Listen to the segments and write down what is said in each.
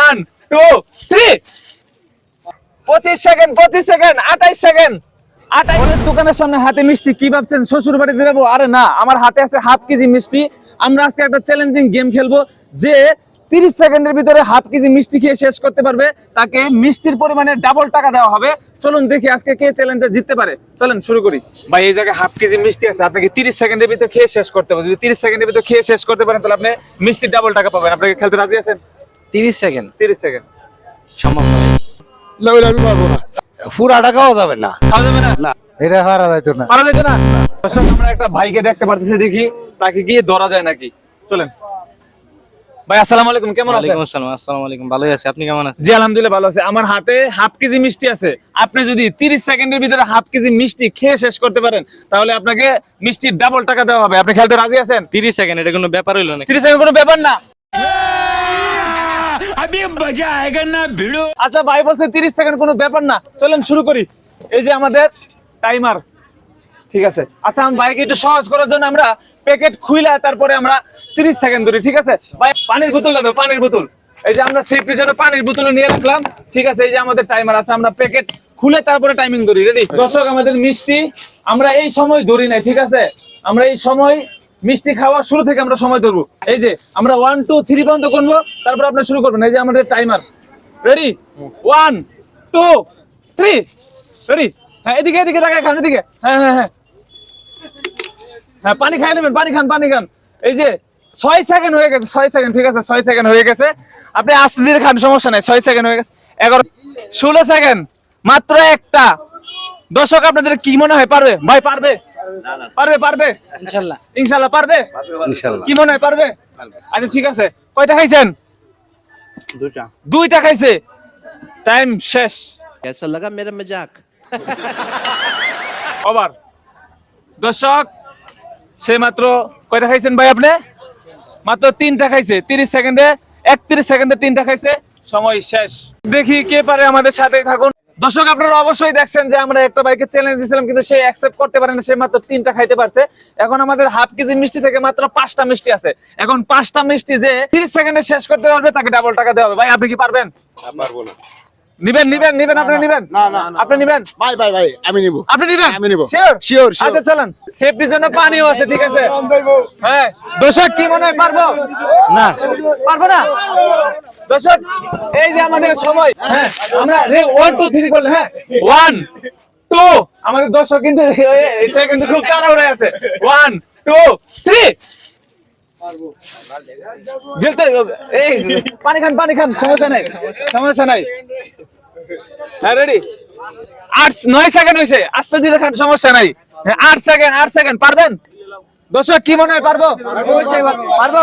1 2 3 25 second 28 second. দোকানের সামনে হাতে মিষ্টি কি ভাবছেন শ্বশুর বাড়িতে যাবো? আরে না, আমার হাতে আছে হাফ কেজি মিষ্টি। আমরা আজকে একটা চ্যালেঞ্জিং গেম খেলবো, যে 30 সেকেন্ডের ভিতরে হাফ কেজি মিষ্টি খেয়ে শেষ করতে পারবে তাকে মিষ্টির পরিমাণে ডাবল টাকা দেওয়া হবে। চলুন দেখি আজকে কে চ্যালেঞ্জটা জিততে পারে। চলেন শুরু করি। ভাই এই জায়গায় হাফ কেজি মিষ্টি আছে, আপনাকে 30 সেকেন্ডের ভিতরে খেয়ে শেষ করতে হবে। যদি 30 সেকেন্ডের ভিতরে খেয়ে শেষ করতে পারেন তাহলে আপনি মিষ্টির ডাবল টাকা পাবেন। আপনাকে খেলতে রাজি আছেন? 30 সেকেন্ড 30 সেকেন্ড সম্ভব নয়। না ওইটা আমি পারবো না, পুরা টাকাও যাবে না। খাওয়া যাবে না? না এটা পারা যাইতো না। পারা যেত না। দর্শক আমরা একটা ভাইকে দেখতে পারতেছি, দেখি তাকে গিয়ে ধরা যায় নাকি। চলেন ভাই, আসসালামু আলাইকুম, কেমন আছেন? ওয়ালাইকুম আসসালাম। আসসালামু আলাইকুম, ভালোই আছি, আপনি কেমন আছেন? জি আলহামদুলিল্লাহ ভালো আছে। আমার হাতে হাফ কেজি মিষ্টি আছে। আপনি যদি 30 সেকেন্ডের ভিতরে হাফ কেজি মিষ্টি খেয়ে শেষ করতে পারেন তাহলে আপনাকে মিষ্টির ডাবল টাকা দেওয়া হবে। আপনি খেলতে রাজি আছেন? 30 সেকেন্ড এটা কোনো ব্যাপার হইলো না। 30 সেকেন্ড কোনো ব্যাপার না। আচ্ছা ভাই বলছে 30 সেকেন্ড কোনো ব্যাপার না। চলেন শুরু করি। এই যে আমাদের টাইমার, ঠিক আছে। আচ্ছা আমি ভাইকে একটু সহজ করার জন্য আমরা প্যাকেট খুইলা তারপরে আমরা 30 সেকেন্ড ধরি, ঠিক আছে ভাই? পানির বোতল দাও, পানির বোতল। এই যে আমরা সেফটির জন্য পানির বোতল নিয়ে রাখলাম, ঠিক আছে। এই যে আমাদের টাইমার আছে, আমরা প্যাকেট খুলে তারপরে টাইমিং ধরি। রেডি? দর্শক আমাদের মিষ্টি আমরা এই সময় ধরি নাই, ঠিক আছে। আমরা এই সময় মিষ্টি খাওয়া শুরু থেকে আমরা সময় ধরবো। এই যে আমরা 1 2 3 পর্যন্ত করবো, তারপর আপনি শুরু করবেন। এই যে আমাদের টাইমার। রেডি? 1 2 3 রেডি? হ্যাঁ এদিকে এদিকে তাকায় খান, এদিকে। হ্যাঁ হ্যাঁ হ্যাঁ হ্যাঁ, পানি খাই নেবেন, পানি খান, পানি খান। এই যে 6 সেকেন্ড হয়ে গেছে, 6 সেকেন্ড, ঠিক আছে। 6 সেকেন্ড হয়ে গেছে, আপনি আস্তে ধীরে খান, সমস্যা নাই। 6 সেকেন্ড হয়ে গেছে। 11 16 সেকেন্ড, মাত্র একটা। দর্শক আপনাদের কি মনে হয় পারবে? ভাই পারবে? পারবে পারবে ইনশাআল্লাহ। ইনশাআল্লাহ পারবে? ইনশাআল্লাহ কি মনে হয় পারবে? আচ্ছা ঠিক আছে। কয়টা খাইছেন? দুইটা খাইছে। টাইম শেষ। कैसा लगा मेरा मजाक? ওভার। দর্শক সে মাত্র কয়টা খাইছেন ভাই আপনি? মাত্র 3টা খাইছে। 30 সেকেন্ডে 31 সেকেন্ডে 3টা খাইছে। সময় শেষ। দেখি কে পারে, আমাদের সাথেই থাকুন। দর্শক আপনারা অবশ্যই দেখছেন যে আমরা একটা বাইকে চ্যালেঞ্জ দিয়েছিলাম, কিন্তু সে অ্যাকসেপ্ট করতে পারে না। সে মাত্র 3টা খাইতে পারছে। এখন আমাদের হাফ কেজি মিষ্টি থেকে মাত্র 5টা মিষ্টি আছে। এখন 5টা মিষ্টি যে 30 সেকেন্ডে শেষ করতে পারবে তাকে ডাবল টাকা দেওয়া হবে। ভাই আপনি কি পারবেন? পারবো না। নিবেন নিবেন নিবেন, আপনি নিবেন? না, না, না। আপনি নিবেন? ভাই ভাই ভাই আমি নিব। আপনি নিবেন? আমি নিব। শিওর? Sure, sure. আচ্ছা চলেন, সেফটির জন্য পানিও আছে, ঠিক আছে। হ্যাঁ দর্শক কি মনে হয় পারবো? না পারবো না। দর্শক এই যে আমাদের সময়, হ্যাঁ আমরা 1 2 3 করলে, হ্যাঁ 1 2, আমাদের দর্শক কিন্তু সে কিন্তু খুব তাড়াহুড়ো আছে। 1 2 3 গিলতে এই পানি খান, পানি খান, সমস্যা নাই, সমস্যা নাই। হ্যাঁ রেডি? 8 9 সেকেন্ড হইছে, আস্তে ধীরে খান, সমস্যা নাই। 8 সেকেন্ড, 8 সেকেন্ড। পারবেন? দর্শক কি মনে হয় পারবো? পারবো?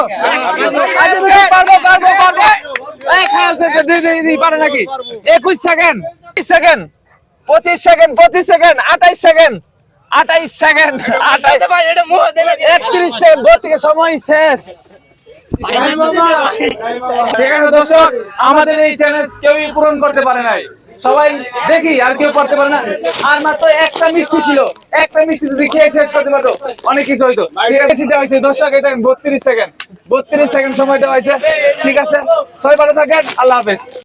পারবো পারবো পারবো। এই খেলছে দিদি পারে নাকি? 21 second, 20 second, 25 second, 25 second, 28 second, 28 second, 28 31 second. থেকে সময় শেষ। ঠিক আছে দর্শক, আমাদের এই চ্যালেঞ্জ কেউই পূরণ করতে পারে নাই। সবাই দেখি আর কেউ করতে পারে না। আর মাত্র একটা মিষ্টি ছিল, একটা মিষ্টি যদি খেয়ে শেষ করতে পারতো অনেক কিছু হইতো। বেশি দেওয়া হয়েছে দর্শক, এটা 32 সেকেন্ড, 32 সেকেন্ড সময় দেওয়া হয়েছে। ঠিক আছে, সবাই ভালো থাকেন, আল্লাহ হাফেজ।